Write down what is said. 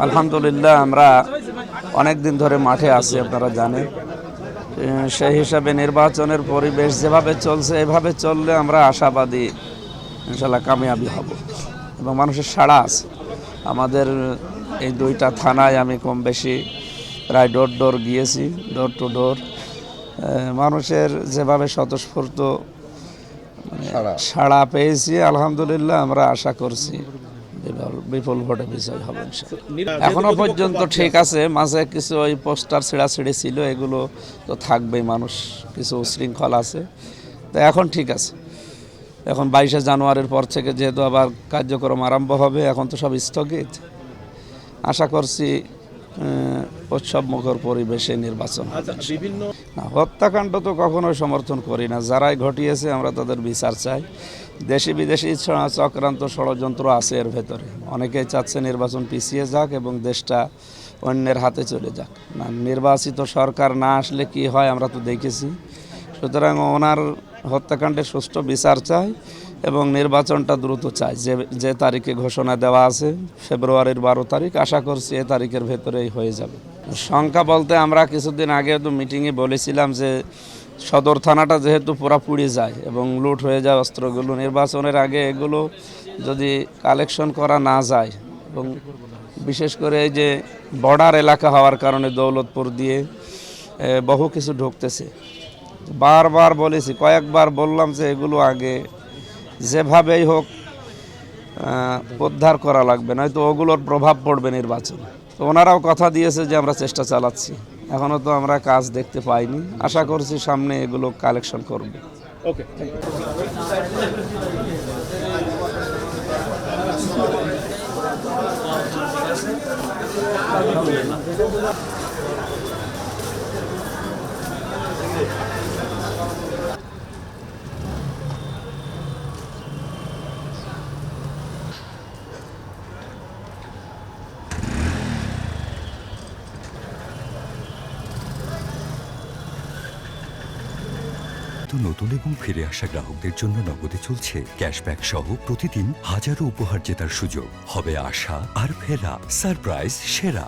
আলহামদুলিল্লাহ আমরা অনেক দিন ধরে মাঠে আছি, আপনারা জানেন। সেই হিসাবে নির্বাচনের পরিবেশ যেভাবে চলছে এভাবে চললে আমরা আশাবাদী ইনশাল্লাহ কামিয়াবি হব এবং মানুষের সাড়া আছে। আমাদের এই দুইটা থানায় আমি কম বেশি প্রায় ডোর গিয়েছি, ডোর টু ডোর। মানুষের যেভাবে স্বতঃস্ফূর্ত সাড়া পেয়েছি, আলহামদুলিল্লাহ আমরা আশা করছি বিপুল ভোটে বিজয় হবে ইনশাআল্লাহ। এখনো পর্যন্ত ঠিক আছে, মাঝে কিছু ওই পোস্টার ছিঁড়াছিঁড়ি ছিল, এগুলো তো থাকবেই, মানুষ কিছু উশৃঙ্খল আছে। তো এখন ঠিক আছে। এখন 22শে জানুয়ারির পর থেকে যেহেতু আবার কার্যক্রম আরম্ভ হবে, এখন তো সব স্থগিত। আশা করছি উৎসবমুখর পরিবেশে নির্বাচন। হত্যাকাণ্ড তো কখনোই সমর্থন করি না। যারাই ঘটিয়েছে আমরা তাদের বিচার চাই। দেশি বিদেশি চক্রান্ত ষড়যন্ত্র আছে এর ভেতরে। অনেকেই চাচ্ছে নির্বাচন পিছিয়ে যাক এবং দেশটা অন্যের হাতে চলে যাক। না, নির্বাচিত সরকার না আসলে কি হয় আমরা তো দেখেছি। সুতরাং ওনার হত্যাকাণ্ডের সুষ্ঠু বিচার চাই এবং নির্বাচনটা দ্রুত চাই। যে তারিখে ঘোষণা দেওয়া আছে ফেব্রুয়ারির 12 তারিখ, আশা করছি এ তারিখের ভেতরেই হয়ে যাবে। সংখ্যা বলতে আমরা কিছুদিন আগে তো মিটিংয়ে বলেছিলাম যে সদর থানাটা যেহেতু পুরা পুড়ে যায় এবং লুট হয়ে যায় অস্ত্রগুলো, নির্বাচনের আগে এগুলো যদি কালেকশন করা না যায় এবং বিশেষ করে এই যে বর্ডার এলাকা হওয়ার কারণে দৌলতপুর দিয়ে বহু কিছু ঢুকতেছে। বারবার বলেছি, কয়েকবার বললাম যে এগুলো আগে যেভাবেই হোক উদ্ধার করা লাগবে, নয়তো ওগুলোর প্রভাব পড়বে নির্বাচনে। তো ওনারাও কথা দিয়েছে যে আমরা চেষ্টা চালাচ্ছি। এখনও তো আমরা কাজ দেখতে পাইনি, আশা করছি সামনে এগুলো কালেকশন করবে। ওকে। নতুন এবং ফিরে আসা গ্রাহকদের জন্য নগদে চলছে ক্যাশব্যাক সহ প্রতিদিন হাজারো উপহার জেতার সুযোগ। হবে আশা আর ফেরা, সারপ্রাইজ সেরা।